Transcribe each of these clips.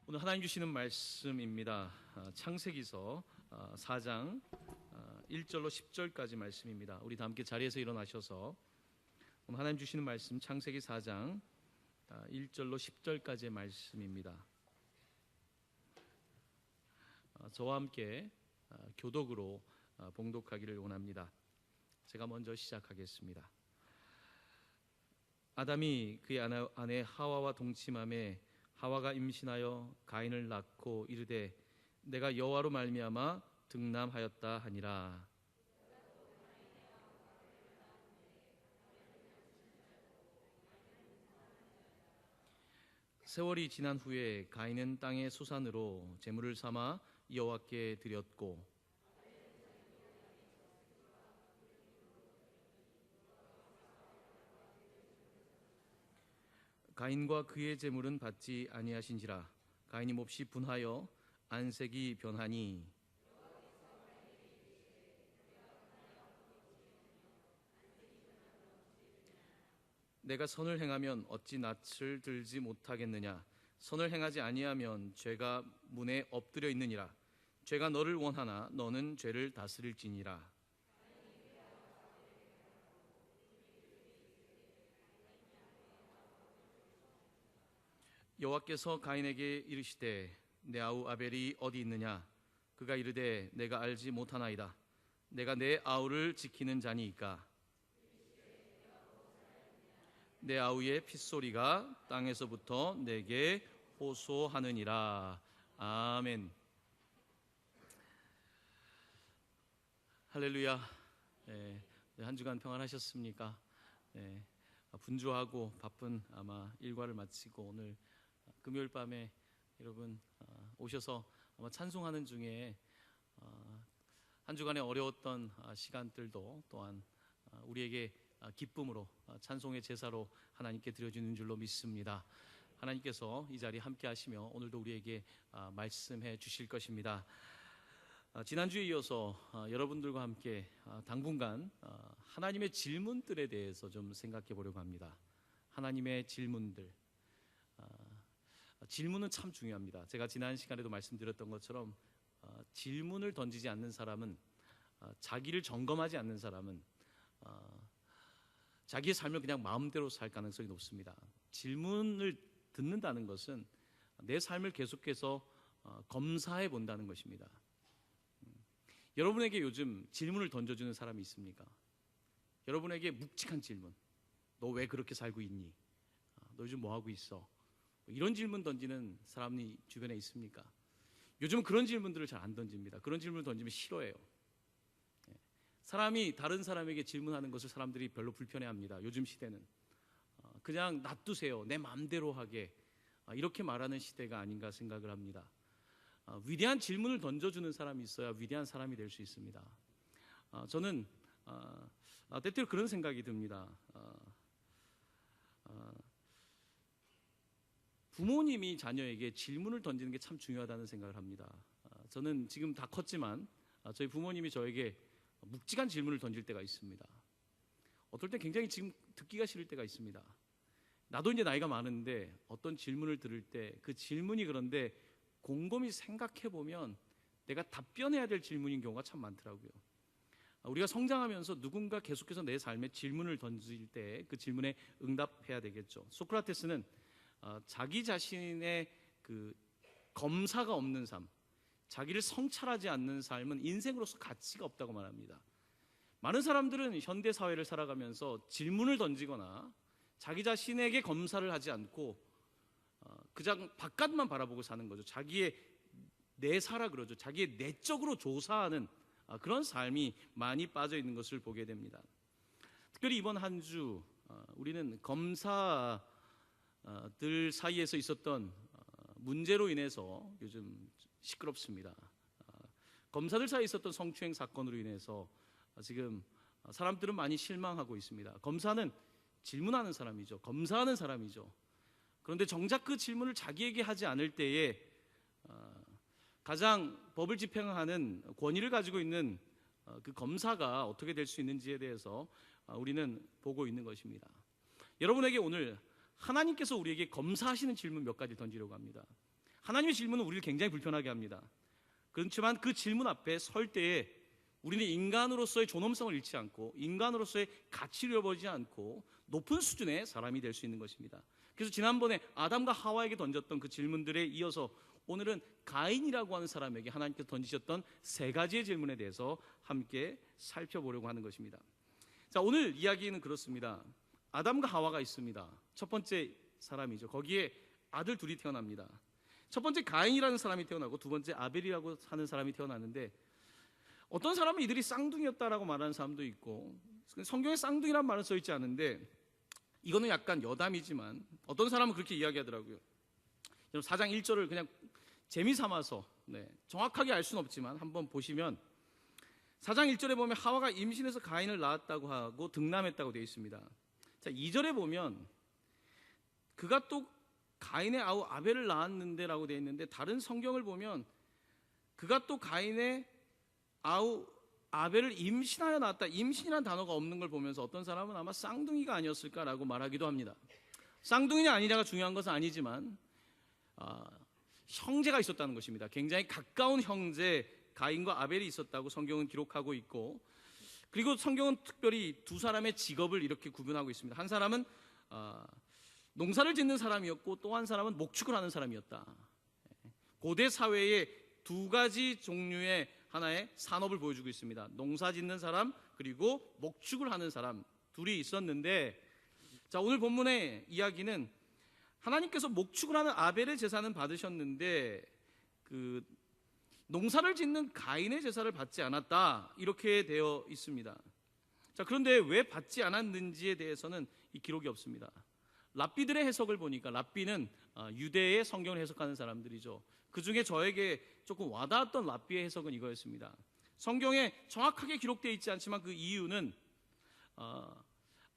오늘 하나님 주시는 말씀입니다. 창세기서 4장 1절로 10절까지 말씀입니다. 우리 다 함께 자리에서 일어나셔서 오늘 하나님 주시는 말씀 창세기 4장 1절로 10절까지의 말씀입니다. 저와 함께 교독으로 봉독하기를 원합니다. 제가 먼저 시작하겠습니다. 아담이 그의 아내 하와와 동침함에 하와가 임신하여 가인을 낳고 이르되 내가 여호와로 말미암아 등남하였다 하니라. 세월이 지난 후에 가인은 땅의 소산으로 제물을 삼아 여호와께 드렸고 가인과 그의 제물은 받지 아니하신지라. 가인이 몹시 분하여 안색이 변하니 내가 선을 행하면 어찌 낯을 들지 못하겠느냐. 선을 행하지 아니하면 죄가 문에 엎드려 있느니라. 죄가 너를 원하나 너는 죄를 다스릴지니라. 여호와께서 가인에게 이르시되 내 아우 아벨이 어디 있느냐. 그가 이르되 내가 알지 못하나이다. 내가 내 아우를 지키는 자니이까. 내 아우의 핏소리가 땅에서부터 내게 호소하느니라. 아멘. 할렐루야. 한 주간 평안하셨습니까? 분주하고 바쁜 아마 일과를 마치고 오늘 금요일 밤에 여러분 오셔서 아마 찬송하는 중에 한 주간에 어려웠던 시간들도 또한 우리에게 기쁨으로 찬송의 제사로 하나님께 드려지는 줄로 믿습니다. 하나님께서 이 자리에 함께 하시며 오늘도 우리에게 말씀해 주실 것입니다. 지난주에 이어서 여러분들과 함께 당분간 하나님의 질문들에 대해서 좀 생각해 보려고 합니다. 하나님의 질문들. 질문은 참 중요합니다. 제가 지난 시간에도 말씀드렸던 것처럼 질문을 던지지 않는 사람은, 자기를 점검하지 않는 사람은 자기의 삶을 그냥 마음대로 살 가능성이 높습니다. 질문을 듣는다는 것은 내 삶을 계속해서 검사해 본다는 것입니다. 여러분에게 요즘 질문을 던져주는 사람이 있습니까? 여러분에게 묵직한 질문. 너 왜 그렇게 살고 있니? 너 요즘 뭐 하고 있어? 이런 질문 던지는 사람이 주변에 있습니까? 요즘은 그런 질문들을 잘 안 던집니다. 그런 질문을 던지면 싫어해요. 사람이 다른 사람에게 질문하는 것을 사람들이 별로 불편해합니다. 요즘 시대는 그냥 놔두세요. 내 마음대로 하게, 이렇게 말하는 시대가 아닌가 생각을 합니다. 위대한 질문을 던져주는 사람이 있어야 위대한 사람이 될 수 있습니다. 저는 때때로 그런 생각이 듭니다. 부모님이 자녀에게 질문을 던지는 게 참 중요하다는 생각을 합니다. 저는 지금 다 컸지만 저희 부모님이 저에게 묵직한 질문을 던질 때가 있습니다. 어떨 때 굉장히 지금 듣기가 싫을 때가 있습니다. 나도 이제 나이가 많은데 어떤 질문을 들을 때 그 질문이 그런데 곰곰이 생각해 보면 내가 답변해야 될 질문인 경우가 참 많더라고요. 우리가 성장하면서 누군가 계속해서 내 삶에 질문을 던질 때 그 질문에 응답해야 되겠죠. 소크라테스는 자기 자신의 그 검사가 없는 삶, 자기를 성찰하지 않는 삶은 인생으로서 가치가 없다고 말합니다. 많은 사람들은 현대 사회를 살아가면서 질문을 던지거나 자기 자신에게 검사를 하지 않고 그냥 바깥만 바라보고 사는 거죠. 자기의 내사라 그러죠. 자기의 내적으로 조사하는 그런 삶이 많이 빠져 있는 것을 보게 됩니다. 특별히 이번 한 주 우리는 검사들 사이에서 있었던 문제로 인해서 요즘 시끄럽습니다. 검사들 사이에 있었던 성추행 사건으로 인해서 지금 사람들은 많이 실망하고 있습니다. 검사는 질문하는 사람이죠. 검사하는 사람이죠. 그런데 정작 그 질문을 자기에게 하지 않을 때에 가장 법을 집행하는 권위를 가지고 있는 그 검사가 어떻게 될 수 있는지에 대해서 우리는 보고 있는 것입니다. 여러분에게 오늘 하나님께서 우리에게 검사하시는 질문 몇 가지 던지려고 합니다. 하나님의 질문은 우리를 굉장히 불편하게 합니다. 그렇지만 그 질문 앞에 설 때에 우리는 인간으로서의 존엄성을 잃지 않고 인간으로서의 가치를 잃어버리지 않고 높은 수준의 사람이 될 수 있는 것입니다. 그래서 지난번에 아담과 하와에게 던졌던 그 질문들에 이어서 오늘은 가인이라고 하는 사람에게 하나님께서 던지셨던 세 가지의 질문에 대해서 함께 살펴보려고 하는 것입니다. 자, 오늘 이야기는 그렇습니다. 아담과 하와가 있습니다. 첫 번째 사람이죠. 거기에 아들 둘이 태어납니다. 첫 번째 가인이라는 사람이 태어나고 두 번째 아벨이라고 하는 사람이 태어났는데, 어떤 사람은 이들이 쌍둥이였다라고 말하는 사람도 있고, 성경에 쌍둥이란 말은 써 있지 않은데 이거는 약간 여담이지만 어떤 사람은 그렇게 이야기하더라고요. 4장 1절을 그냥 재미삼아서 정확하게 알 수는 없지만 한번 보시면 4장 1절에 보면 하와가 임신해서 가인을 낳았다고 하고 등남했다고 되어 있습니다. 자, 2절에 보면 그가 또 가인의 아우 아벨을 낳았는데 라고 되어 있는데, 다른 성경을 보면 그가 또 가인의 아우 아벨을 임신하여 낳았다, 임신이라는 단어가 없는 걸 보면서 어떤 사람은 아마 쌍둥이가 아니었을까라고 말하기도 합니다. 쌍둥이냐 아니냐가 중요한 것은 아니지만 형제가 있었다는 것입니다. 굉장히 가까운 형제 가인과 아벨이 있었다고 성경은 기록하고 있고, 그리고 성경은 특별히 두 사람의 직업을 이렇게 구분하고 있습니다. 한 사람은 농사를 짓는 사람이었고 또 한 사람은 목축을 하는 사람이었다. 고대 사회의 두 가지 종류의 하나의 산업을 보여주고 있습니다. 농사 짓는 사람 그리고 목축을 하는 사람 둘이 있었는데, 자, 오늘 본문의 이야기는 하나님께서 목축을 하는 아벨의 제사는 받으셨는데 그 농사를 짓는 가인의 제사를 받지 않았다, 이렇게 되어 있습니다. 자, 그런데 왜 받지 않았는지에 대해서는 이 기록이 없습니다. 랍비들의 해석을 보니까, 랍비는 유대의 성경을 해석하는 사람들이죠. 그 중에 저에게 조금 와닿았던 랍비의 해석은 이거였습니다. 성경에 정확하게 기록되어 있지 않지만 그 이유는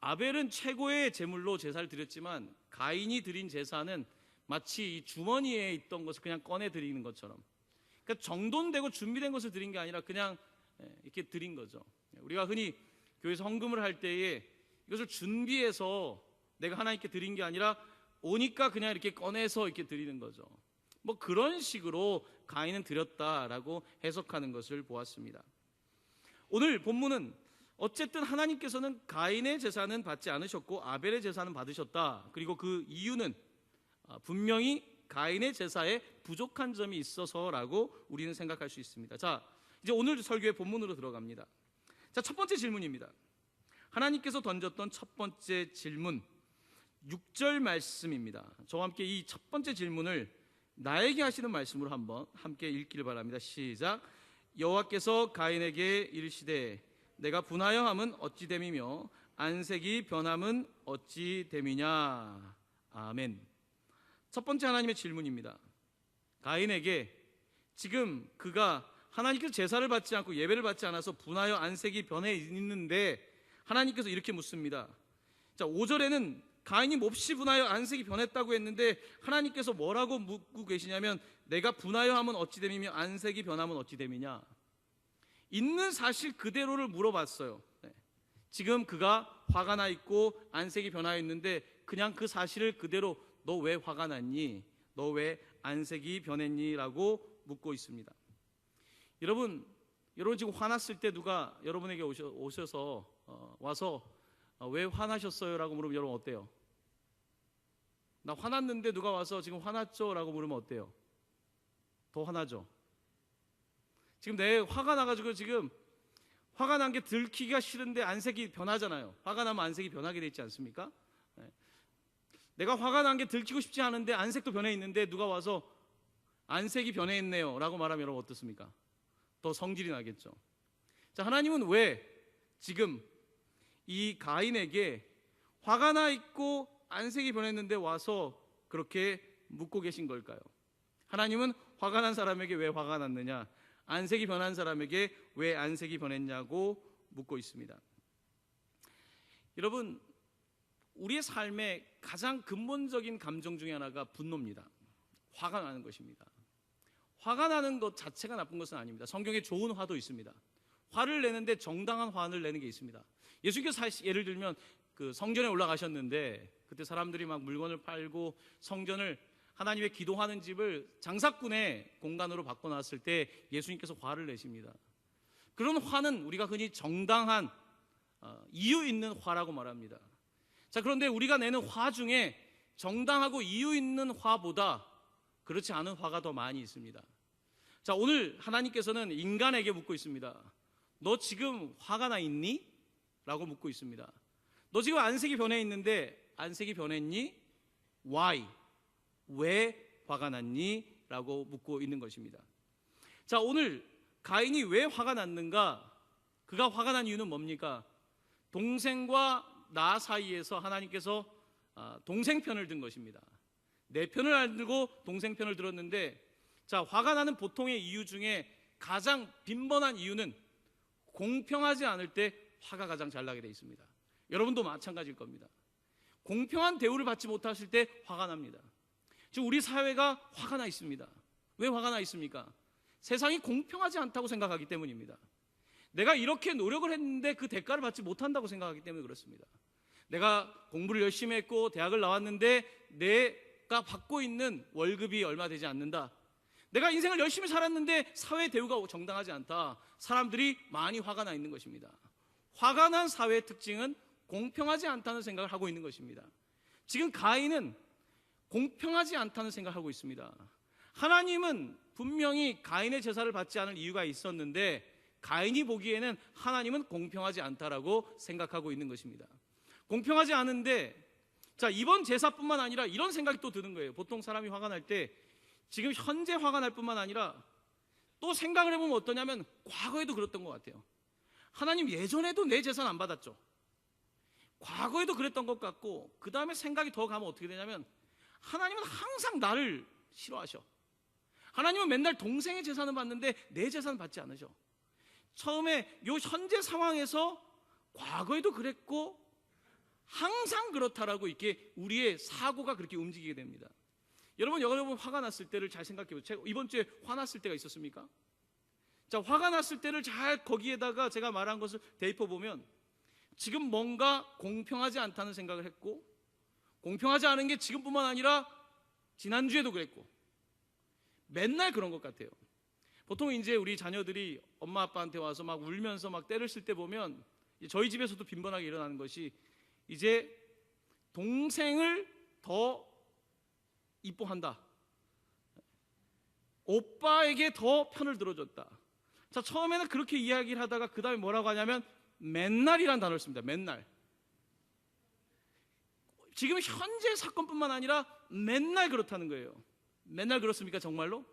아벨은 최고의 제물로 제사를 드렸지만 가인이 드린 제사는 마치 이 주머니에 있던 것을 그냥 꺼내 드리는 것처럼, 그러니까 정돈되고 준비된 것을 드린 게 아니라 그냥 이렇게 드린 거죠. 우리가 흔히 교회에서 헌금을 할 때에 이것을 준비해서 내가 하나님께 드린 게 아니라 오니까 그냥 이렇게 꺼내서 이렇게 드리는 거죠. 뭐 그런 식으로 가인은 드렸다라고 해석하는 것을 보았습니다. 오늘 본문은 어쨌든 하나님께서는 가인의 제사는 받지 않으셨고 아벨의 제사는 받으셨다. 그리고 그 이유는 분명히 가인의 제사에 부족한 점이 있어서라고 우리는 생각할 수 있습니다. 자, 이제 오늘 설교의 본문으로 들어갑니다. 자, 첫 번째 질문입니다. 하나님께서 던졌던 첫 번째 질문, 6절 말씀입니다. 저와 함께 이 첫 번째 질문을 나에게 하시는 말씀으로 한번 함께 읽기를 바랍니다. 시작. 여호와께서 가인에게 이르시되 내가 분하여 함은 어찌 됨이며 안색이 변함은 어찌 됨이냐. 아멘. 첫 번째 하나님의 질문입니다. 가인에게 지금 그가 하나님께서 제사를 받지 않고 예배를 받지 않아서 분하여 안색이 변해 있는데 하나님께서 이렇게 묻습니다. 자, 5절에는 가인이 몹시 분하여 안색이 변했다고 했는데 하나님께서 뭐라고 묻고 계시냐면 내가 분하여 함은 어찌 됨이며 안색이 변함은 어찌 됨이냐. 있는 사실 그대로를 물어봤어요. 지금 그가 화가 나 있고 안색이 변하여 있는데 그냥 그 사실을 그대로 너 왜 화가 났니? 너 왜 안색이 변했니? 라고 묻고 있습니다. 여러분 지금 화났을 때 누가 여러분에게 오셔서 와서 왜 화나셨어요? 라고 물으면 여러분 어때요? 나 화났는데 누가 와서 지금 화났죠? 라고 물으면 어때요? 더 화나죠? 지금 내 화가 나가지고 지금 화가 난 게 들키기가 싫은데 안색이 변하잖아요. 화가 나면 안색이 변하게 돼 있지 않습니까? 내가 화가 난 게 들키고 싶지 않은데 안색도 변해 있는데 누가 와서 안색이 변해 있네요 라고 말하면 여러분 어떻습니까? 더 성질이 나겠죠. 자, 하나님은 왜 지금 이 가인에게 화가 나 있고 안색이 변했는데 와서 그렇게 묻고 계신 걸까요? 하나님은 화가 난 사람에게 왜 화가 났느냐, 안색이 변한 사람에게 왜 안색이 변했냐고 묻고 있습니다. 여러분, 우리의 삶의 가장 근본적인 감정 중에 하나가 분노입니다. 화가 나는 것입니다. 화가 나는 것 자체가 나쁜 것은 아닙니다. 성경에 좋은 화도 있습니다. 화를 내는데 정당한 화를 내는 게 있습니다. 예수님께서 예를 들면 그 성전에 올라가셨는데 그때 사람들이 막 물건을 팔고 성전을 하나님의 기도하는 집을 장사꾼의 공간으로 바꿔놨을 때 예수님께서 화를 내십니다. 그런 화는 우리가 흔히 정당한 이유 있는 화라고 말합니다. 자, 그런데 우리가 내는 화 중에 정당하고 이유 있는 화보다 그렇지 않은 화가 더 많이 있습니다. 자, 오늘 하나님께서는 인간에게 묻고 있습니다. 너 지금 화가 나 있니? 라고 묻고 있습니다. 너 지금 안색이 변해 있는데 안색이 변했니? Why? 왜 화가 났니? 라고 묻고 있는 것입니다. 자, 오늘 가인이 왜 화가 났는가? 그가 화가 난 이유는 뭡니까? 동생과 나 사이에서 하나님께서 동생 편을 든 것입니다. 내 편을 안 들고 동생 편을 들었는데, 자, 화가 나는 보통의 이유 중에 가장 빈번한 이유는 공평하지 않을 때 화가 가장 잘 나게 돼 있습니다. 여러분도 마찬가지일 겁니다. 공평한 대우를 받지 못하실 때 화가 납니다. 지금 우리 사회가 화가 나 있습니다. 왜 화가 나 있습니까? 세상이 공평하지 않다고 생각하기 때문입니다. 내가 이렇게 노력을 했는데 그 대가를 받지 못한다고 생각하기 때문에 그렇습니다. 내가 공부를 열심히 했고 대학을 나왔는데 내가 받고 있는 월급이 얼마 되지 않는다. 내가 인생을 열심히 살았는데 사회 대우가 정당하지 않다. 사람들이 많이 화가 나 있는 것입니다. 화가 난 사회의 특징은 공평하지 않다는 생각을 하고 있는 것입니다. 지금 가인은 공평하지 않다는 생각을 하고 있습니다. 하나님은 분명히 가인의 제사를 받지 않을 이유가 있었는데 가인이 보기에는 하나님은 공평하지 않다라고 생각하고 있는 것입니다. 공평하지 않은데, 자, 이번 제사뿐만 아니라 이런 생각이 또 드는 거예요. 보통 사람이 화가 날 때 지금 현재 화가 날 뿐만 아니라 또 생각을 해보면 어떠냐면 과거에도 그랬던 것 같아요. 하나님 예전에도 내 제사는 안 받았죠. 과거에도 그랬던 것 같고, 그 다음에 생각이 더 가면 어떻게 되냐면 하나님은 항상 나를 싫어하셔. 하나님은 맨날 동생의 제사는 받는데 내 제사는 받지 않으셔. 처음에 요 현재 상황에서 과거에도 그랬고 항상 그렇다라고 이렇게 우리의 사고가 그렇게 움직이게 됩니다. 여러분 화가 났을 때를 잘 생각해 보세요. 제가 이번 주에 화났을 때가 있었습니까? 자, 화가 났을 때를 잘 거기에다가 제가 말한 것을 대입해 보면 지금 뭔가 공평하지 않다는 생각을 했고, 공평하지 않은 게 지금뿐만 아니라 지난주에도 그랬고 맨날 그런 것 같아요. 보통 이제 우리 자녀들이 엄마 아빠한테 와서 막 울면서 막 때를 쓸 때 보면 저희 집에서도 빈번하게 일어나는 것이 이제 동생을 더 이뻐한다. 오빠에게 더 편을 들어줬다. 자, 처음에는 그렇게 이야기를 하다가 그 다음에 뭐라고 하냐면 맨날이란 단어를 씁니다. 맨날. 지금 현재 사건뿐만 아니라 맨날 그렇다는 거예요. 맨날 그렇습니까? 정말로?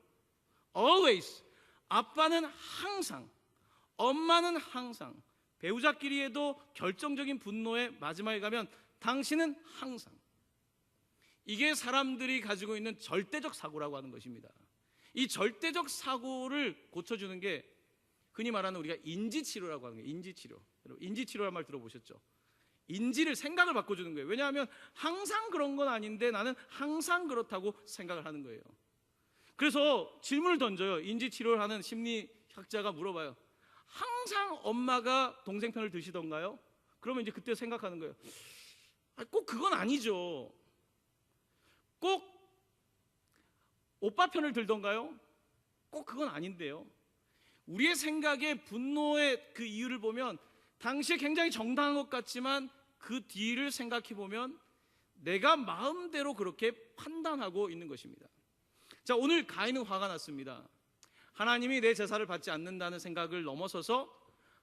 Always. 아빠는 항상, 엄마는 항상, 배우자끼리에도 결정적인 분노의 마지막에 가면 당신은 항상. 이게 사람들이 가지고 있는 절대적 사고라고 하는 것입니다. 이 절대적 사고를 고쳐주는 게 흔히 말하는 우리가 인지치료라고 하는 거예요. 인지치료. 여러분, 인지치료라는 말 들어보셨죠? 인지를, 생각을 바꿔주는 거예요. 왜냐하면 항상 그런 건 아닌데 나는 항상 그렇다고 생각을 하는 거예요. 그래서 질문을 던져요. 인지치료를 하는 심리학자가 물어봐요. 항상 엄마가 동생 편을 드시던가요? 그러면 이제 그때 생각하는 거예요. 꼭 그건 아니죠. 꼭 오빠 편을 들던가요? 꼭 그건 아닌데요. 우리의 생각에 분노의 그 이유를 보면 당시에 굉장히 정당한 것 같지만 그 뒤를 생각해 보면 내가 마음대로 그렇게 판단하고 있는 것입니다. 자, 오늘 가인은 화가 났습니다. 하나님이 내 제사를 받지 않는다는 생각을 넘어서서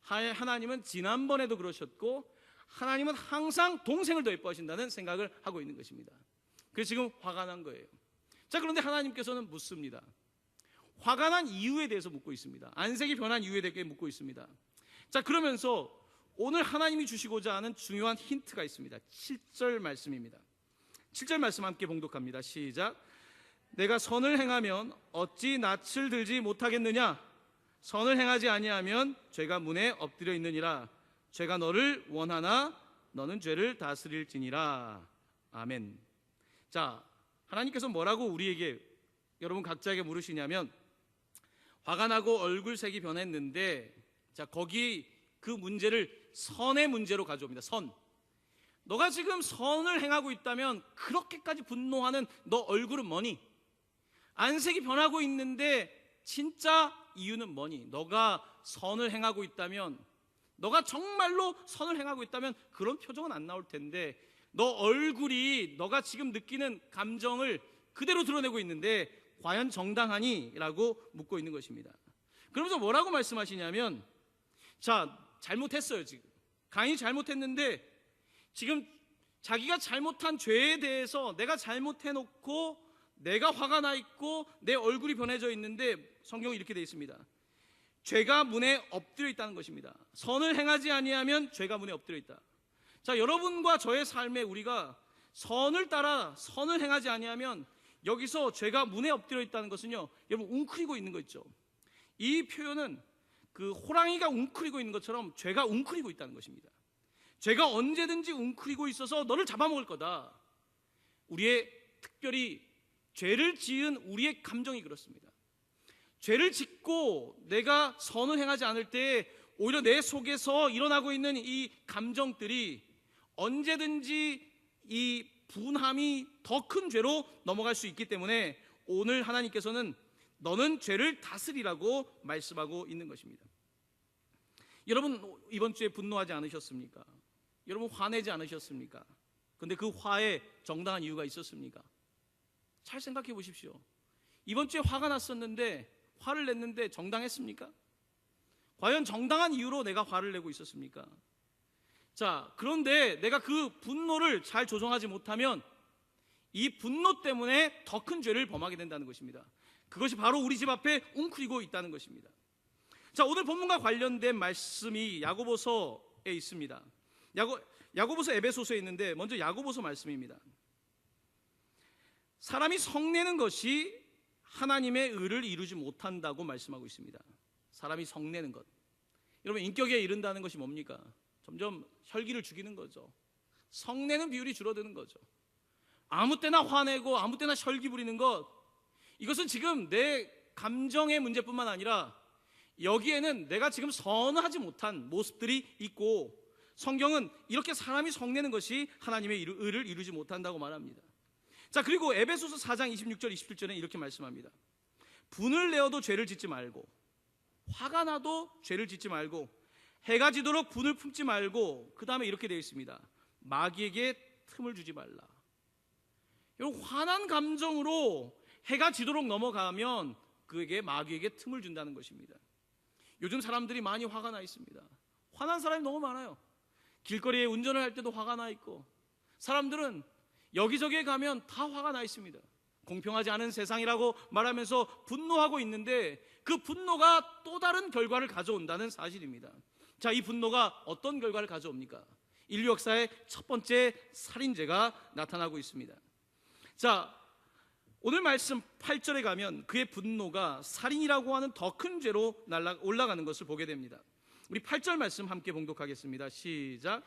하나님은 지난번에도 그러셨고 하나님은 항상 동생을 더 예뻐하신다는 생각을 하고 있는 것입니다. 그래서 지금 화가 난 거예요. 자, 그런데 하나님께서는 묻습니다. 화가 난 이유에 대해서 묻고 있습니다. 안색이 변한 이유에 대해 묻고 있습니다. 자, 그러면서 오늘 하나님이 주시고자 하는 중요한 힌트가 있습니다. 7절 말씀입니다. 7절 말씀 함께 봉독합니다. 시작. 내가 선을 행하면 어찌 낯을 들지 못하겠느냐? 선을 행하지 아니하면 죄가 문에 엎드려 있느니라. 죄가 너를 원하나 너는 죄를 다스릴지니라. 아멘. 자, 하나님께서 뭐라고 우리에게, 여러분 각자에게 물으시냐면, 화가 나고 얼굴색이 변했는데, 자, 거기 그 문제를 선의 문제로 가져옵니다. 선. 너가 지금 선을 행하고 있다면 그렇게까지 분노하는 너 얼굴은 뭐니? 안색이 변하고 있는데 진짜 이유는 뭐니? 너가 선을 행하고 있다면, 너가 정말로 선을 행하고 있다면 그런 표정은 안 나올 텐데, 너 얼굴이 너가 지금 느끼는 감정을 그대로 드러내고 있는데 과연 정당하니? 라고 묻고 있는 것입니다. 그러면서 뭐라고 말씀하시냐면, 자, 잘못했어요. 지금 가인이 잘못했는데, 지금 자기가 잘못한 죄에 대해서 내가 잘못해놓고 내가 화가 나 있고 내 얼굴이 변해져 있는데, 성경은 이렇게 되어 있습니다. 죄가 문에 엎드려 있다는 것입니다. 선을 행하지 아니하면 죄가 문에 엎드려 있다. 자, 여러분과 저의 삶에 우리가 선을 따라 선을 행하지 아니하면 여기서 죄가 문에 엎드려 있다는 것은요, 여러분 웅크리고 있는 거 있죠. 이 표현은 그 호랑이가 웅크리고 있는 것처럼 죄가 웅크리고 있다는 것입니다. 죄가 언제든지 웅크리고 있어서 너를 잡아먹을 거다. 우리의, 특별히 죄를 지은 우리의 감정이 그렇습니다. 죄를 짓고 내가 선을 행하지 않을 때 오히려 내 속에서 일어나고 있는 이 감정들이 언제든지 이 분함이 더 큰 죄로 넘어갈 수 있기 때문에 오늘 하나님께서는 너는 죄를 다스리라고 말씀하고 있는 것입니다. 여러분, 이번 주에 분노하지 않으셨습니까? 여러분 화내지 않으셨습니까? 근데 그 화에 정당한 이유가 있었습니까? 잘 생각해 보십시오. 이번 주에 화가 났었는데, 화를 냈는데 정당했습니까? 과연 정당한 이유로 내가 화를 내고 있었습니까? 자, 그런데 내가 그 분노를 잘 조정하지 못하면 이 분노 때문에 더 큰 죄를 범하게 된다는 것입니다. 그것이 바로 우리 집 앞에 웅크리고 있다는 것입니다. 자, 오늘 본문과 관련된 말씀이 야고보서에 있습니다. 야고보서, 에베소서에 있는데 먼저 야고보서 말씀입니다. 사람이 성내는 것이 하나님의 의를 이루지 못한다고 말씀하고 있습니다. 사람이 성내는 것, 여러분 인격에 이른다는 것이 뭡니까? 점점 혈기를 죽이는 거죠. 성내는 비율이 줄어드는 거죠. 아무 때나 화내고 아무 때나 혈기 부리는 것, 이것은 지금 내 감정의 문제뿐만 아니라 여기에는 내가 지금 선하지 못한 모습들이 있고, 성경은 이렇게 사람이 성내는 것이 하나님의 의를 이루지 못한다고 말합니다. 자, 그리고 에베소서 4장 26절 27절에 이렇게 말씀합니다. 분을 내어도 죄를 짓지 말고, 화가 나도 죄를 짓지 말고, 해가 지도록 분을 품지 말고, 그 다음에 이렇게 되어 있습니다. 마귀에게 틈을 주지 말라. 여러분, 화난 감정으로 해가 지도록 넘어가면 그에게, 마귀에게 틈을 준다는 것입니다. 요즘 사람들이 많이 화가 나 있습니다. 화난 사람이 너무 많아요. 길거리에 운전을 할 때도 화가 나 있고, 사람들은 여기저기에 가면 다 화가 나 있습니다. 공평하지 않은 세상이라고 말하면서 분노하고 있는데, 그 분노가 또 다른 결과를 가져온다는 사실입니다. 자, 이 분노가 어떤 결과를 가져옵니까? 인류 역사의 첫 번째 살인죄가 나타나고 있습니다. 자, 오늘 말씀 8절에 가면 그의 분노가 살인이라고 하는 더 큰 죄로 올라가는 것을 보게 됩니다. 우리 8절 말씀 함께 봉독하겠습니다. 시작.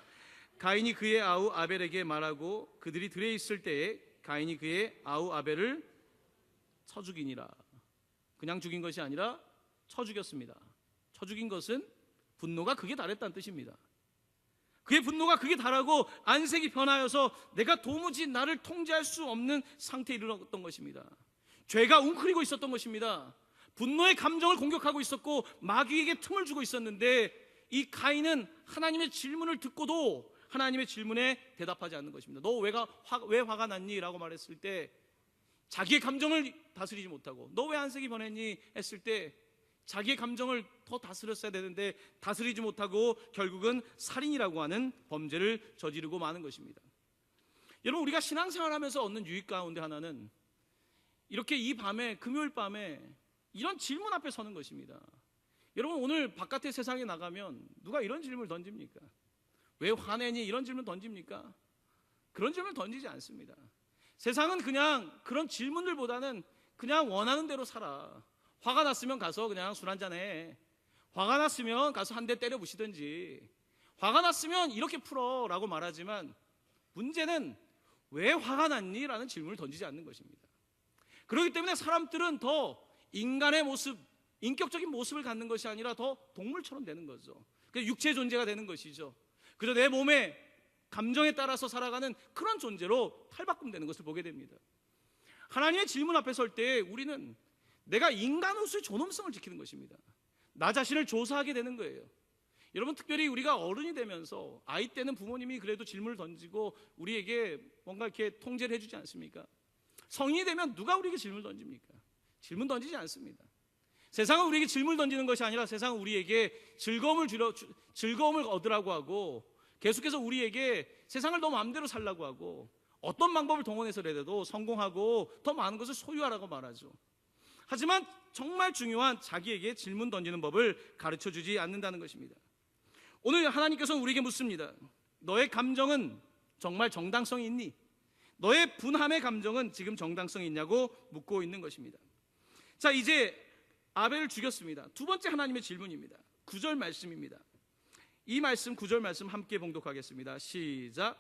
가인이 그의 아우 아벨에게 말하고 그들이 들에 있을 때에 가인이 그의 아우 아벨을 쳐 죽이니라. 그냥 죽인 것이 아니라 쳐 죽였습니다. 쳐 죽인 것은 분노가 극에 달했다는 뜻입니다. 그의 분노가 극에 달하고 안색이 변하여서 내가 도무지 나를 통제할 수 없는 상태에 이르렀던 것입니다. 죄가 웅크리고 있었던 것입니다. 분노의 감정을 공격하고 있었고 마귀에게 틈을 주고 있었는데, 이 가인은 하나님의 질문을 듣고도 하나님의 질문에 대답하지 않는 것입니다. 너 왜 화가 났니? 라고 말했을 때 자기의 감정을 다스리지 못하고, 너 왜 안색이 변했니? 했을 때 자기의 감정을 더 다스렸어야 되는데 다스리지 못하고 결국은 살인이라고 하는 범죄를 저지르고 마는 것입니다. 여러분, 우리가 신앙생활하면서 얻는 유익 가운데 하나는 이렇게 이 밤에, 금요일 밤에 이런 질문 앞에 서는 것입니다. 여러분, 오늘 바깥의 세상에 나가면 누가 이런 질문을 던집니까? 왜 화내니? 이런 질문 던집니까? 그런 질문 던지지 않습니다. 세상은 그냥 그런 질문들보다는 그냥 원하는 대로 살아. 화가 났으면 가서 그냥 술 한잔 해. 화가 났으면 가서 한 대 때려 부시든지, 화가 났으면 이렇게 풀어 라고 말하지만, 문제는 왜 화가 났니? 라는 질문을 던지지 않는 것입니다. 그렇기 때문에 사람들은 더 인간의 모습, 인격적인 모습을 갖는 것이 아니라 더 동물처럼 되는 거죠. 육체 존재가 되는 것이죠. 그래서 내 몸의 감정에 따라서 살아가는 그런 존재로 탈바꿈되는 것을 보게 됩니다. 하나님의 질문 앞에 설 때 우리는 내가 인간으로서의 존엄성을 지키는 것입니다. 나 자신을 조사하게 되는 거예요. 여러분, 특별히 우리가 어른이 되면서 아이 때는 부모님이 그래도 질문을 던지고 우리에게 뭔가 이렇게 통제를 해주지 않습니까? 성인이 되면 누가 우리에게 질문을 던집니까? 질문 던지지 않습니다. 세상은 우리에게 질문을 던지는 것이 아니라 세상은 우리에게 즐거움을 얻으라고 하고 계속해서 우리에게 세상을 너 마음대로 살라고 하고 어떤 방법을 동원해서라도 성공하고 더 많은 것을 소유하라고 말하죠. 하지만 정말 중요한 자기에게 질문 던지는 법을 가르쳐주지 않는다는 것입니다. 오늘 하나님께서는 우리에게 묻습니다. 너의 감정은 정말 정당성이 있니? 너의 분함의 감정은 지금 정당성이 있냐고 묻고 있는 것입니다. 자, 이제 아벨을 죽였습니다. 두 번째 하나님의 질문입니다. 9절 말씀입니다. 이 말씀 9절 말씀 함께 봉독하겠습니다. 시작.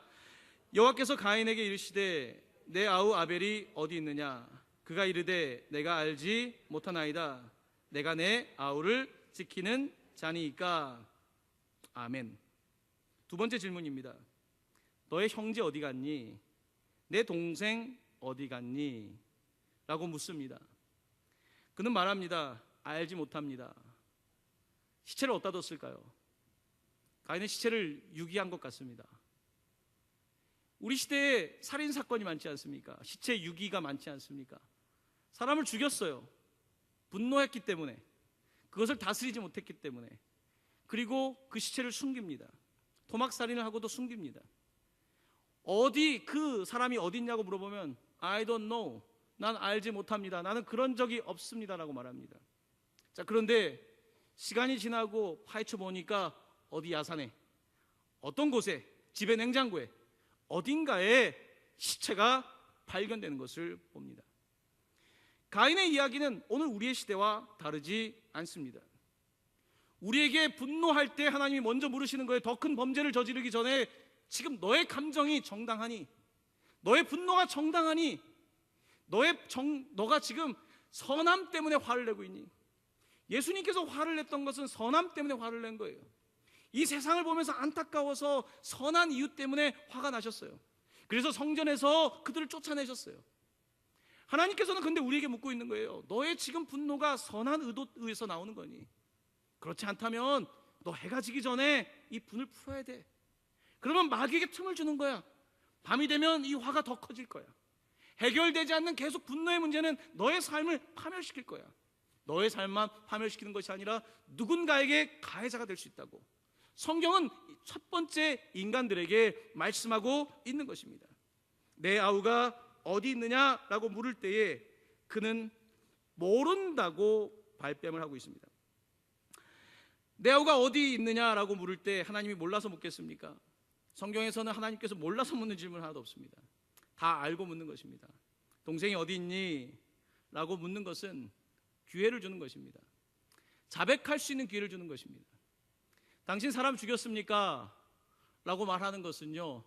여호와께서 가인에게 이르시되 내 아우 아벨이 어디 있느냐? 그가 이르되 내가 알지 못하나이다. 내가 내 아우를 지키는 자니이까. 아멘. 두 번째 질문입니다. 너의 형제 어디 갔니? 내 동생 어디 갔니? 라고 묻습니다. 그는 말합니다. 알지 못합니다. 시체를 어디다 뒀을까요? 가인은 시체를 유기한 것 같습니다. 우리 시대에 살인사건이 많지 않습니까? 시체 유기가 많지 않습니까? 사람을 죽였어요. 분노했기 때문에, 그것을 다스리지 못했기 때문에. 그리고 그 시체를 숨깁니다. 토막살인을 하고도 숨깁니다. 그 사람이 어디 있냐고 물어보면 I don't know, 난 알지 못합니다, 나는 그런 적이 없습니다 라고 말합니다. 자, 그런데 시간이 지나고 파헤쳐 보니까 어디 야산에, 어떤 곳에, 집의 냉장고에, 어딘가에 시체가 발견되는 것을 봅니다. 가인의 이야기는 오늘 우리의 시대와 다르지 않습니다. 우리에게 분노할 때 하나님이 먼저 물으시는 거예요. 더 큰 범죄를 저지르기 전에 지금 너의 감정이 정당하니? 너의 분노가 정당하니? 너가 지금 선함 때문에 화를 내고 있니? 예수님께서 화를 냈던 것은 선함 때문에 화를 낸 거예요. 이 세상을 보면서 안타까워서 선한 이유 때문에 화가 나셨어요. 그래서 성전에서 그들을 쫓아내셨어요. 하나님께서는 근데 우리에게 묻고 있는 거예요. 너의 지금 분노가 선한 의도에 의해서 나오는 거니? 그렇지 않다면 너 해가 지기 전에 이 분을 풀어야 돼. 그러면 마귀에게 틈을 주는 거야. 밤이 되면 이 화가 더 커질 거야. 해결되지 않는 계속 분노의 문제는 너의 삶을 파멸시킬 거야. 너의 삶만 파멸시키는 것이 아니라 누군가에게 가해자가 될 수 있다고 성경은 첫 번째 인간들에게 말씀하고 있는 것입니다. 내 아우가 어디 있느냐라고 물을 때에 그는 모른다고 발뺌을 하고 있습니다. 내 아우가 어디 있느냐라고 물을 때 하나님이 몰라서 묻겠습니까? 성경에서는 하나님께서 몰라서 묻는 질문 하나도 없습니다. 다 알고 묻는 것입니다. 동생이 어디 있니? 라고 묻는 것은 기회를 주는 것입니다. 자백할 수 있는 기회를 주는 것입니다. 당신 사람 죽였습니까? 라고 말하는 것은요,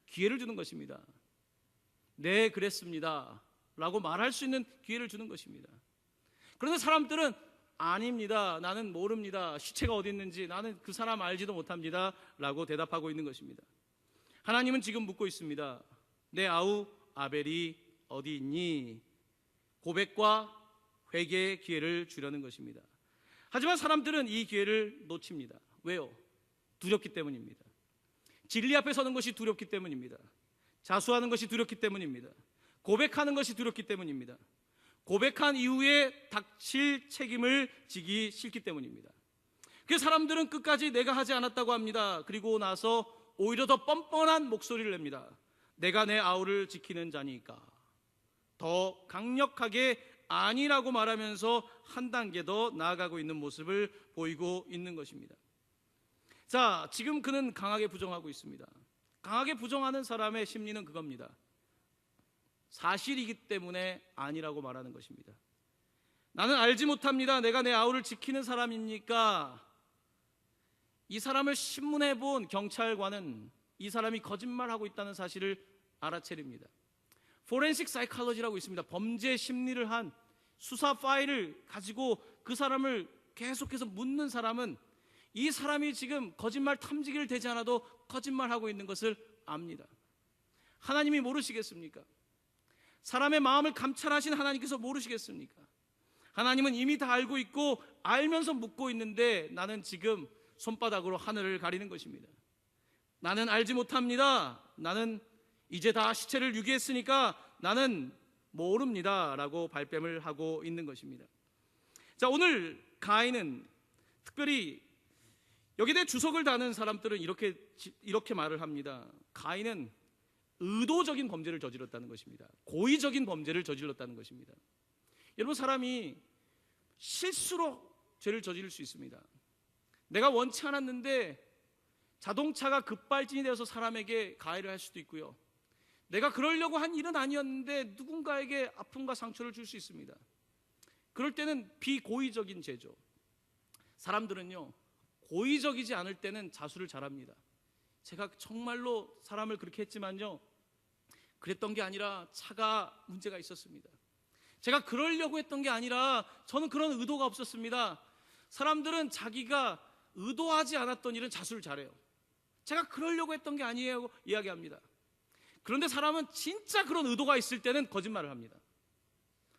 기회를 주는 것입니다. 네, 그랬습니다 라고 말할 수 있는 기회를 주는 것입니다. 그런데 사람들은 아닙니다, 나는 모릅니다, 시체가 어디 있는지 나는 그 사람 알지도 못합니다 라고 대답하고 있는 것입니다. 하나님은 지금 묻고 있습니다. 내 아우 아벨이 어디 있니? 고백과 회개의 기회를 주려는 것입니다. 하지만 사람들은 이 기회를 놓칩니다. 왜요? 두렵기 때문입니다. 진리 앞에 서는 것이 두렵기 때문입니다. 자수하는 것이 두렵기 때문입니다. 고백하는 것이 두렵기 때문입니다. 고백한 이후에 닥칠 책임을 지기 싫기 때문입니다. 그래서 사람들은 끝까지 내가 하지 않았다고 합니다. 그리고 나서 오히려 더 뻔뻔한 목소리를 냅니다. 내가 내 아우를 지키는 자니까. 더 강력하게 아니라고 말하면서 한 단계 더 나아가고 있는 모습을 보이고 있는 것입니다. 자, 지금 그는 강하게 부정하고 있습니다. 강하게 부정하는 사람의 심리는 그겁니다. 사실이기 때문에 아니라고 말하는 것입니다. 나는 알지 못합니다. 내가 내 아우를 지키는 사람입니까? 이 사람을 신문해 본 경찰관은 이 사람이 거짓말하고 있다는 사실을 알아채립니다. 포렌식 사이콜로지라고 있습니다. 범죄 심리를 한 수사 파일을 가지고 그 사람을 계속해서 묻는 사람은 이 사람이 지금 거짓말 탐지기를 대지 않아도 거짓말하고 있는 것을 압니다. 하나님이 모르시겠습니까? 사람의 마음을 감찰하신 하나님께서 모르시겠습니까? 하나님은 이미 다 알고 있고 알면서 묻고 있는데 나는 지금 손바닥으로 하늘을 가리는 것입니다. 나는 알지 못합니다. 나는 이제 다 시체를 유기했으니까 나는 모릅니다 라고 발뺌을 하고 있는 것입니다. 자, 오늘 가인은 특별히 여기에 대해 주석을 다는 사람들은 이렇게 말을 합니다. 가인은 의도적인 범죄를 저질렀다는 것입니다. 고의적인 범죄를 저질렀다는 것입니다. 여러분, 사람이 실수로 죄를 저지를 수 있습니다. 내가 원치 않았는데 자동차가 급발진이 되어서 사람에게 가해를 할 수도 있고요. 내가 그러려고 한 일은 아니었는데 누군가에게 아픔과 상처를 줄 수 있습니다. 그럴 때는 비고의적인 죄죠. 사람들은요, 고의적이지 않을 때는 자수를 잘합니다. 제가 정말로 사람을 그렇게 했지만요, 그랬던 게 아니라 차가 문제가 있었습니다. 제가 그러려고 했던 게 아니라 저는 그런 의도가 없었습니다. 사람들은 자기가 의도하지 않았던 일은 자수를 잘해요. 제가 그러려고 했던 게 아니에요 이야기합니다. 그런데 사람은 진짜 그런 의도가 있을 때는 거짓말을 합니다.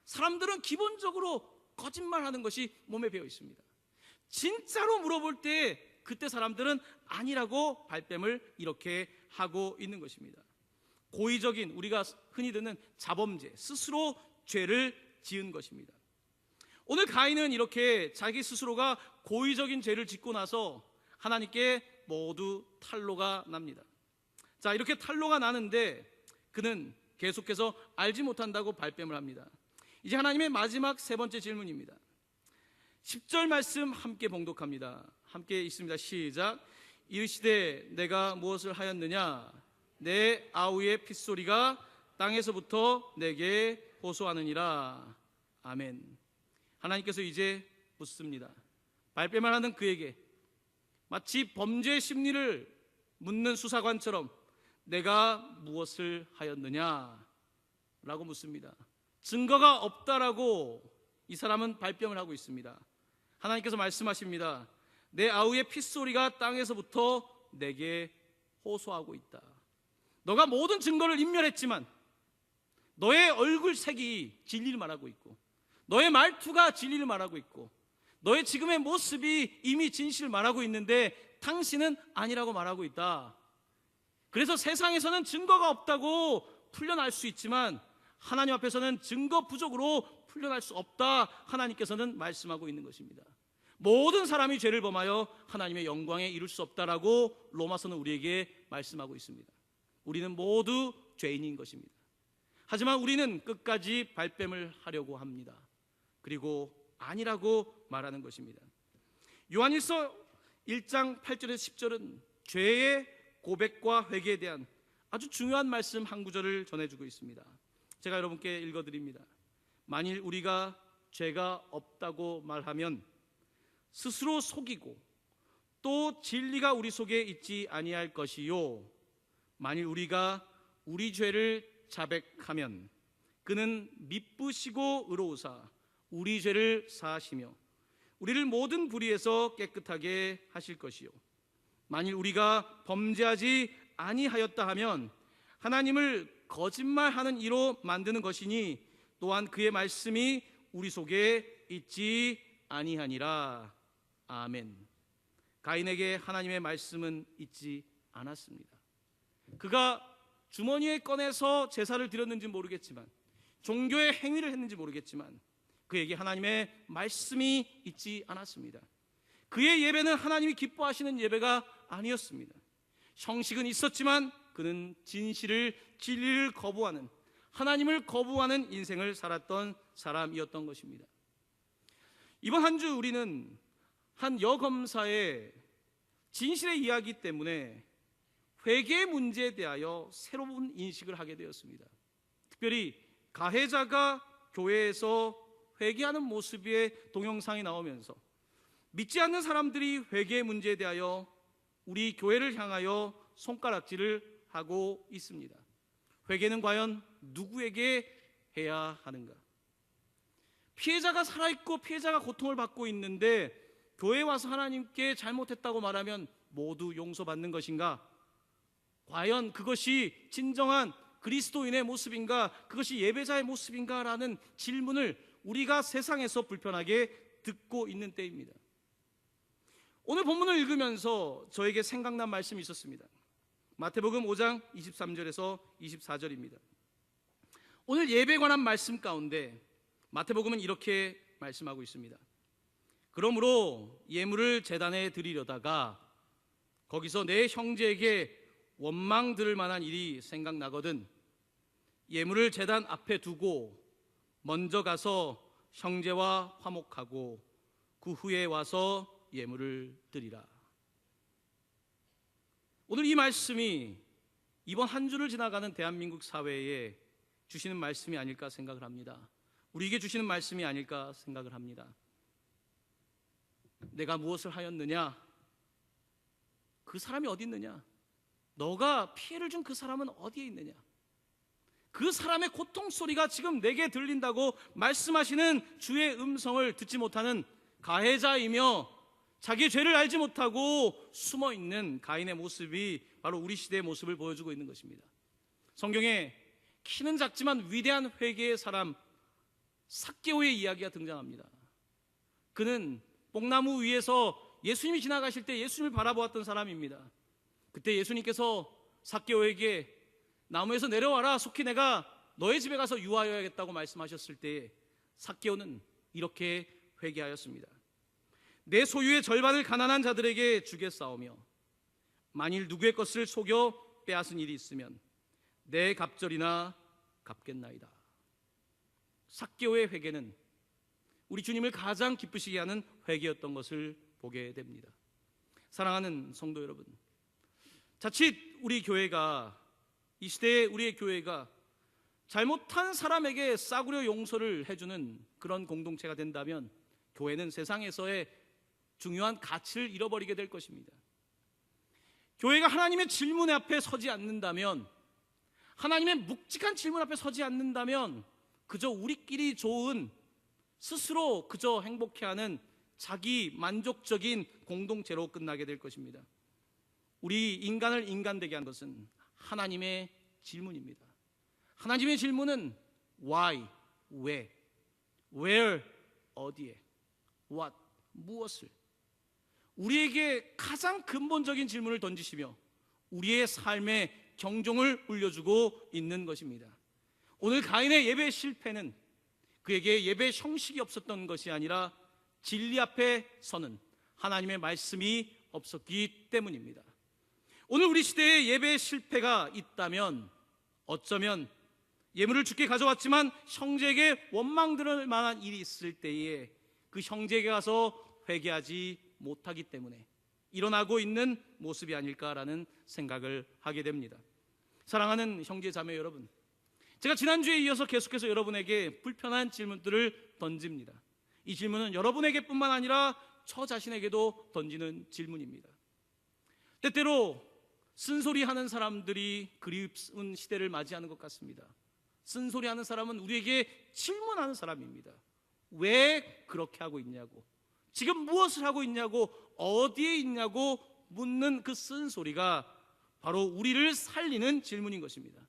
사람들은 기본적으로 거짓말하는 것이 몸에 배어 있습니다. 진짜로 물어볼 때 그때 사람들은 아니라고 발뺌을 이렇게 하고 있는 것입니다. 고의적인, 우리가 흔히 듣는 자범죄, 스스로 죄를 지은 것입니다. 오늘 가인은 이렇게 자기 스스로가 고의적인 죄를 짓고 나서 하나님께 모두 탄로가 납니다. 자, 이렇게 탄로가 나는데 그는 계속해서 알지 못한다고 발뺌을 합니다. 이제 하나님의 마지막 세 번째 질문입니다. 10절 말씀 함께 봉독합니다. 함께 있습니다. 시작. 이르시되 내가 무엇을 하였느냐? 내 아우의 핏소리가 땅에서부터 내게 호소하느니라. 아멘. 하나님께서 이제 묻습니다. 발뺌을 하는 그에게 마치 범죄의 심리를 묻는 수사관처럼 내가 무엇을 하였느냐? 라고 묻습니다. 증거가 없다라고 이 사람은 발뺌을 하고 있습니다. 하나님께서 말씀하십니다. 내 아우의 핏소리가 땅에서부터 내게 호소하고 있다. 너가 모든 증거를 인멸했지만 너의 얼굴색이 진리를 말하고 있고 너의 말투가 진리를 말하고 있고 너의 지금의 모습이 이미 진실을 말하고 있는데 당신은 아니라고 말하고 있다. 그래서 세상에서는 증거가 없다고 풀려날 수 있지만 하나님 앞에서는 증거 부족으로 풀려날 수 없다. 하나님께서는 말씀하고 있는 것입니다. 모든 사람이 죄를 범하여 하나님의 영광에 이룰 수 없다라고 로마서는 우리에게 말씀하고 있습니다. 우리는 모두 죄인인 것입니다. 하지만 우리는 끝까지 발뺌을 하려고 합니다. 그리고 아니라고 말하는 것입니다. 요한일서 1장 8절에서 10절은 죄의 고백과 회개에 대한 아주 중요한 말씀 한 구절을 전해주고 있습니다. 제가 여러분께 읽어드립니다. 만일 우리가 죄가 없다고 말하면 스스로 속이고 또 진리가 우리 속에 있지 아니할 것이요, 만일 우리가 우리 죄를 자백하면 그는 미쁘시고 의로우사 우리 죄를 사하시며 우리를 모든 불의에서 깨끗하게 하실 것이요, 만일 우리가 범죄하지 아니하였다 하면 하나님을 거짓말하는 이로 만드는 것이니 또한 그의 말씀이 우리 속에 있지 아니하니라. 아멘. 가인에게 하나님의 말씀은 있지 않았습니다. 그가 주머니에 꺼내서 제사를 드렸는지 모르겠지만 종교의 행위를 했는지 모르겠지만 그에게 하나님의 말씀이 있지 않았습니다. 그의 예배는 하나님이 기뻐하시는 예배가 아니었습니다. 형식은 있었지만 그는 진리를 거부하는, 하나님을 거부하는 인생을 살았던 사람이었던 것입니다. 이번 한 주 우리는 한 여검사의 진실의 이야기 때문에 회개의 문제에 대하여 새로운 인식을 하게 되었습니다. 특별히 가해자가 교회에서 회개하는 모습의 동영상이 나오면서 믿지 않는 사람들이 회개의 문제에 대하여 우리 교회를 향하여 손가락질을 하고 있습니다. 회개는 과연 누구에게 해야 하는가? 피해자가 살아있고 피해자가 고통을 받고 있는데 교회에 와서 하나님께 잘못했다고 말하면 모두 용서받는 것인가? 과연 그것이 진정한 그리스도인의 모습인가? 그것이 예배자의 모습인가? 라는 질문을 우리가 세상에서 불편하게 듣고 있는 때입니다. 오늘 본문을 읽으면서 저에게 생각난 말씀이 있었습니다. 마태복음 5장 23절에서 24절입니다. 오늘 예배에 관한 말씀 가운데 마태복음은 이렇게 말씀하고 있습니다. 그러므로 예물을 제단에 드리려다가 거기서 내 형제에게 원망 들을 만한 일이 생각나거든 예물을 제단 앞에 두고 먼저 가서 형제와 화목하고 그 후에 와서 예물을 드리라. 오늘 이 말씀이 이번 한 주를 지나가는 대한민국 사회에 주시는 말씀이 아닐까 생각을 합니다. 우리에게 주시는 말씀이 아닐까 생각을 합니다. 내가 무엇을 하였느냐? 그 사람이 어디 있느냐? 너가 피해를 준 그 사람은 어디에 있느냐? 그 사람의 고통 소리가 지금 내게 들린다고 말씀하시는 주의 음성을 듣지 못하는 가해자이며 자기의 죄를 알지 못하고 숨어있는 가인의 모습이 바로 우리 시대의 모습을 보여주고 있는 것입니다. 성경에 키는 작지만 위대한 회개의 사람 삭개오의 이야기가 등장합니다. 그는 뽕나무 위에서 예수님이 지나가실 때 예수님을 바라보았던 사람입니다. 그때 예수님께서 삭개오에게 나무에서 내려와라, 속히 내가 너의 집에 가서 유하여야겠다고 말씀하셨을 때 삭개오는 이렇게 회개하였습니다. 내 소유의 절반을 가난한 자들에게 주겠사오며 만일 누구의 것을 속여 빼앗은 일이 있으면 내 갑절이나 갚겠나이다. 삭개오의 회개는 우리 주님을 가장 기쁘시게 하는 회개였던 것을 보게 됩니다. 사랑하는 성도 여러분, 자칫 우리 교회가, 이 시대의 우리의 교회가 잘못한 사람에게 싸구려 용서를 해주는 그런 공동체가 된다면 교회는 세상에서의 중요한 가치를 잃어버리게 될 것입니다. 교회가 하나님의 질문 앞에 서지 않는다면, 하나님의 묵직한 질문 앞에 서지 않는다면 그저 우리끼리 좋은, 스스로 그저 행복해하는 자기 만족적인 공동체로 끝나게 될 것입니다. 우리 인간을 인간되게 한 것은 하나님의 질문입니다. 하나님의 질문은 why, 왜, where, 어디에, what, 무엇을, 우리에게 가장 근본적인 질문을 던지시며 우리의 삶에 경종을 울려주고 있는 것입니다. 오늘 가인의 예배 실패는 그에게 예배 형식이 없었던 것이 아니라 진리 앞에 서는 하나님의 말씀이 없었기 때문입니다. 오늘 우리 시대에 예배 실패가 있다면 어쩌면 예물을 주께 가져왔지만 형제에게 원망 들을 만한 일이 있을 때에 그 형제에게 가서 회개하지 못하기 때문에 일어나고 있는 모습이 아닐까라는 생각을 하게 됩니다. 사랑하는 형제 자매 여러분, 제가 지난주에 이어서 계속해서 여러분에게 불편한 질문들을 던집니다. 이 질문은 여러분에게 뿐만 아니라 저 자신에게도 던지는 질문입니다. 때때로 쓴소리하는 사람들이 그리운 시대를 맞이하는 것 같습니다. 쓴소리하는 사람은 우리에게 질문하는 사람입니다. 왜 그렇게 하고 있냐고, 지금 무엇을 하고 있냐고, 어디에 있냐고 묻는 그 쓴소리가 바로 우리를 살리는 질문인 것입니다.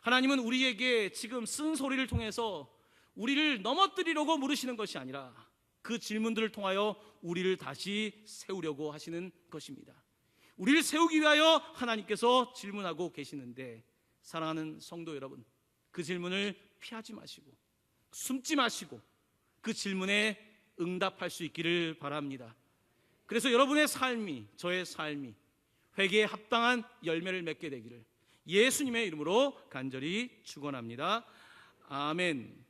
하나님은 우리에게 지금 쓴소리를 통해서 우리를 넘어뜨리려고 물으시는 것이 아니라 그 질문들을 통하여 우리를 다시 세우려고 하시는 것입니다. 우리를 세우기 위하여 하나님께서 질문하고 계시는데, 사랑하는 성도 여러분, 그 질문을 피하지 마시고 숨지 마시고 그 질문에 응답할 수 있기를 바랍니다. 그래서 여러분의 삶이, 저의 삶이 회개에 합당한 열매를 맺게 되기를 예수님의 이름으로 간절히 축원합니다. 아멘.